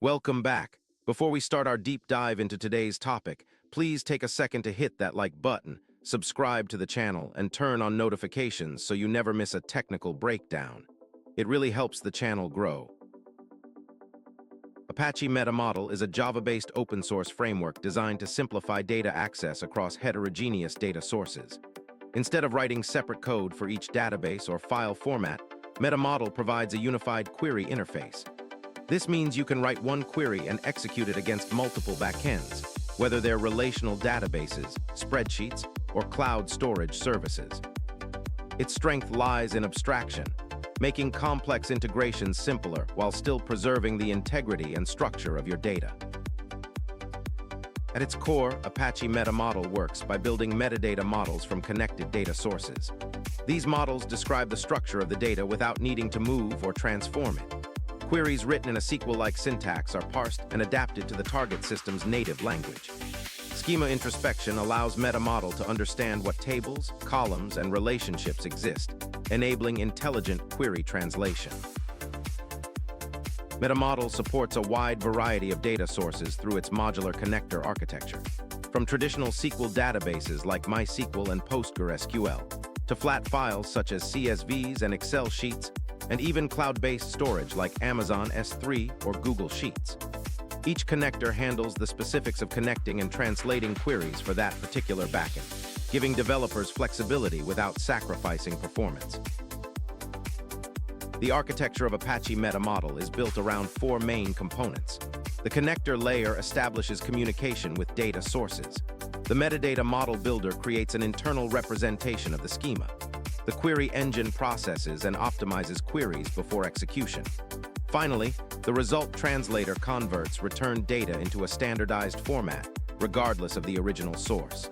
Welcome back. Before we start our deep dive into today's topic, please take a second to hit that like button, subscribe to the channel, and turn on notifications so you never miss a technical breakdown. It really helps the channel grow. Apache MetaModel is a Java-based open-source framework designed to simplify data access across heterogeneous data sources. Instead of writing separate code for each database or file format, MetaModel provides a unified query interface. This means you can write one query and execute it against multiple backends, whether they're relational databases, spreadsheets, or cloud storage services. Its strength lies in abstraction, making complex integrations simpler while still preserving the integrity and structure of your data. At its core, Apache MetaModel works by building metadata models from connected data sources. These models describe the structure of the data without needing to move or transform it. Queries written in a SQL-like syntax are parsed and adapted to the target system's native language. Schema introspection allows MetaModel to understand what tables, columns, and relationships exist, enabling intelligent query translation. MetaModel supports a wide variety of data sources through its modular connector architecture, from traditional SQL databases like MySQL and PostgreSQL, to flat files such as CSVs and Excel sheets, and even cloud-based storage like Amazon S3 or Google Sheets. Each connector handles the specifics of connecting and translating queries for that particular backend, giving developers flexibility without sacrificing performance. The architecture of Apache MetaModel is built around four main components. The connector layer establishes communication with data sources. The metadata model builder creates an internal representation of the schema. The query engine processes and optimizes queries before execution. Finally, the result translator converts returned data into a standardized format, regardless of the original source.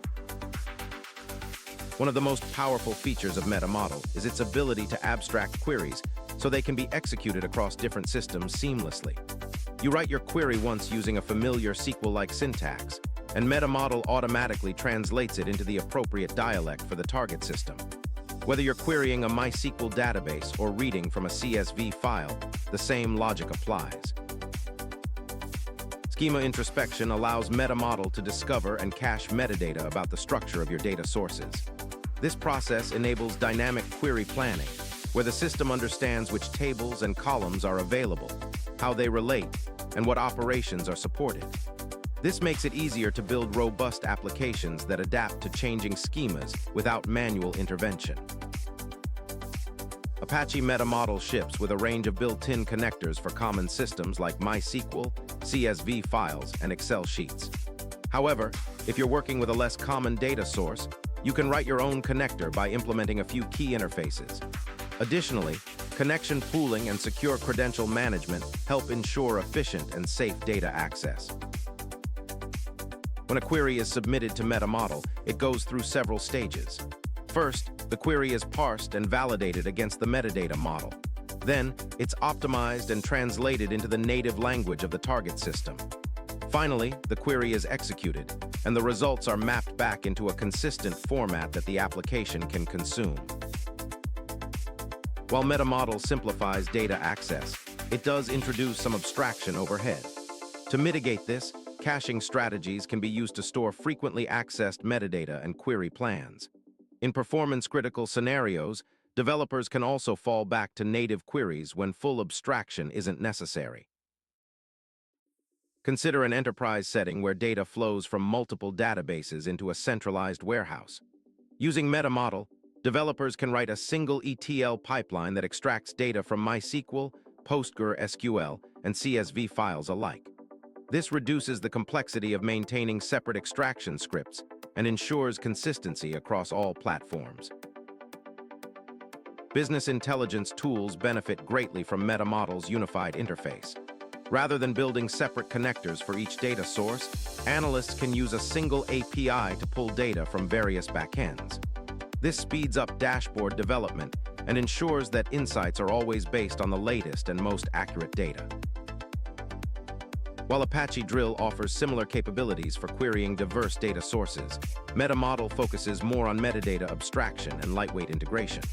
One of the most powerful features of MetaModel is its ability to abstract queries so they can be executed across different systems seamlessly. You write your query once using a familiar SQL-like syntax, and MetaModel automatically translates it into the appropriate dialect for the target system. Whether you're querying a MySQL database or reading from a CSV file, the same logic applies. Schema introspection allows MetaModel to discover and cache metadata about the structure of your data sources. This process enables dynamic query planning, where the system understands which tables and columns are available, how they relate, and what operations are supported. This makes it easier to build robust applications that adapt to changing schemas without manual intervention. Apache MetaModel ships with a range of built-in connectors for common systems like MySQL, CSV files, and Excel sheets. However, if you're working with a less common data source, you can write your own connector by implementing a few key interfaces. Additionally, connection pooling and secure credential management help ensure efficient and safe data access. When a query is submitted to MetaModel, it goes through several stages. First, the query is parsed and validated against the metadata model. Then, it's optimized and translated into the native language of the target system. Finally, the query is executed, and the results are mapped back into a consistent format that the application can consume. While MetaModel simplifies data access, it does introduce some abstraction overhead. To mitigate this, caching strategies can be used to store frequently accessed metadata and query plans. In performance-critical scenarios, developers can also fall back to native queries when full abstraction isn't necessary. Consider an enterprise setting where data flows from multiple databases into a centralized warehouse. Using MetaModel, developers can write a single ETL pipeline that extracts data from MySQL, PostgreSQL, and CSV files alike. This reduces the complexity of maintaining separate extraction scripts and ensures consistency across all platforms. Business intelligence tools benefit greatly from MetaModel's unified interface. Rather than building separate connectors for each data source, analysts can use a single API to pull data from various backends. This speeds up dashboard development and ensures that insights are always based on the latest and most accurate data. While Apache Drill offers similar capabilities for querying diverse data sources, MetaModel focuses more on metadata abstraction and lightweight integration.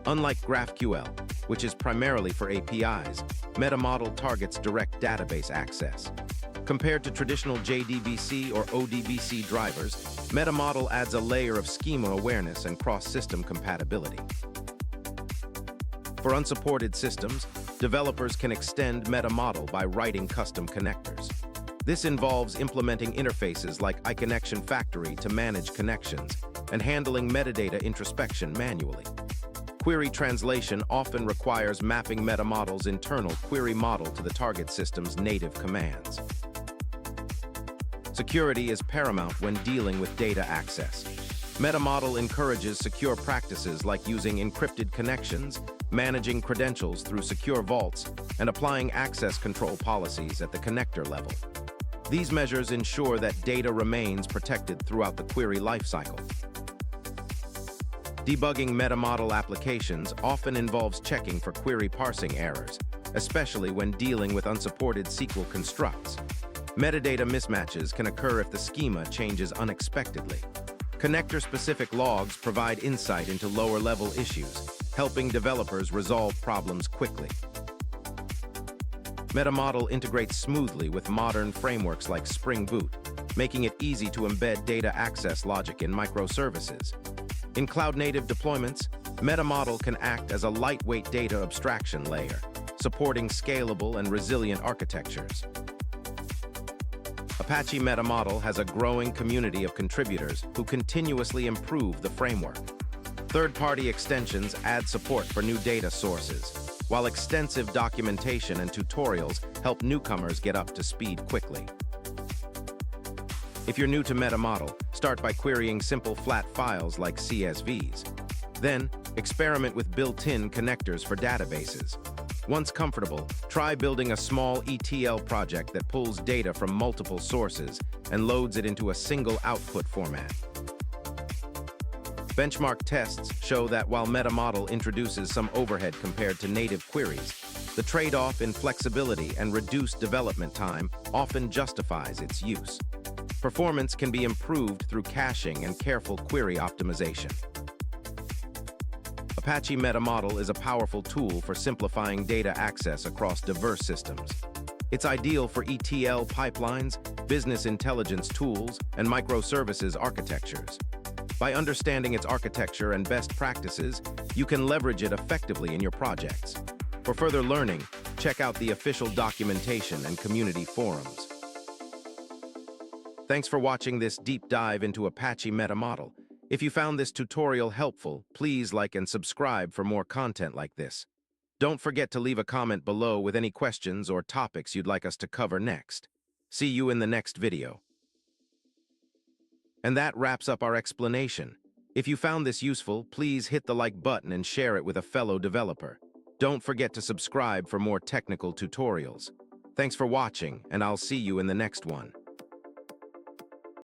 Unlike GraphQL, which is primarily for APIs, MetaModel targets direct database access. Compared to traditional JDBC or ODBC drivers, MetaModel adds a layer of schema awareness and cross-system compatibility. For unsupported systems, developers can extend MetaModel by writing custom connectors. This involves implementing interfaces like iConnection Factory to manage connections and handling metadata introspection manually. Query translation often requires mapping MetaModel's internal query model to the target system's native commands. Security is paramount when dealing with data access. MetaModel encourages secure practices like using encrypted connections, managing credentials through secure vaults, and applying access control policies at the connector level. These measures ensure that data remains protected throughout the query lifecycle. Debugging MetaModel applications often involves checking for query parsing errors, especially when dealing with unsupported SQL constructs. Metadata mismatches can occur if the schema changes unexpectedly. Connector-specific logs provide insight into lower-level issues, helping developers resolve problems quickly. MetaModel integrates smoothly with modern frameworks like Spring Boot, making it easy to embed data access logic in microservices. In cloud-native deployments, MetaModel can act as a lightweight data abstraction layer, supporting scalable and resilient architectures. Apache MetaModel has a growing community of contributors who continuously improve the framework. Third-party extensions add support for new data sources, while extensive documentation and tutorials help newcomers get up to speed quickly. If you're new to MetaModel, start by querying simple flat files like CSVs. Then, experiment with built-in connectors for databases. Once comfortable, try building a small ETL project that pulls data from multiple sources and loads it into a single output format. Benchmark tests show that while MetaModel introduces some overhead compared to native queries, the trade-off in flexibility and reduced development time often justifies its use. Performance can be improved through caching and careful query optimization. Apache MetaModel is a powerful tool for simplifying data access across diverse systems. It's ideal for ETL pipelines, business intelligence tools, and microservices architectures. By understanding its architecture and best practices, you can leverage it effectively in your projects. For further learning, check out the official documentation and community forums. Thanks for watching this deep dive into Apache MetaModel. If you found this tutorial helpful, please like and subscribe for more content like this. Don't forget to leave a comment below with any questions or topics you'd like us to cover next. See you in the next video. And that wraps up our explanation. If you found this useful, please hit the like button and share it with a fellow developer. Don't forget to subscribe for more technical tutorials. Thanks for watching, and I'll see you in the next one.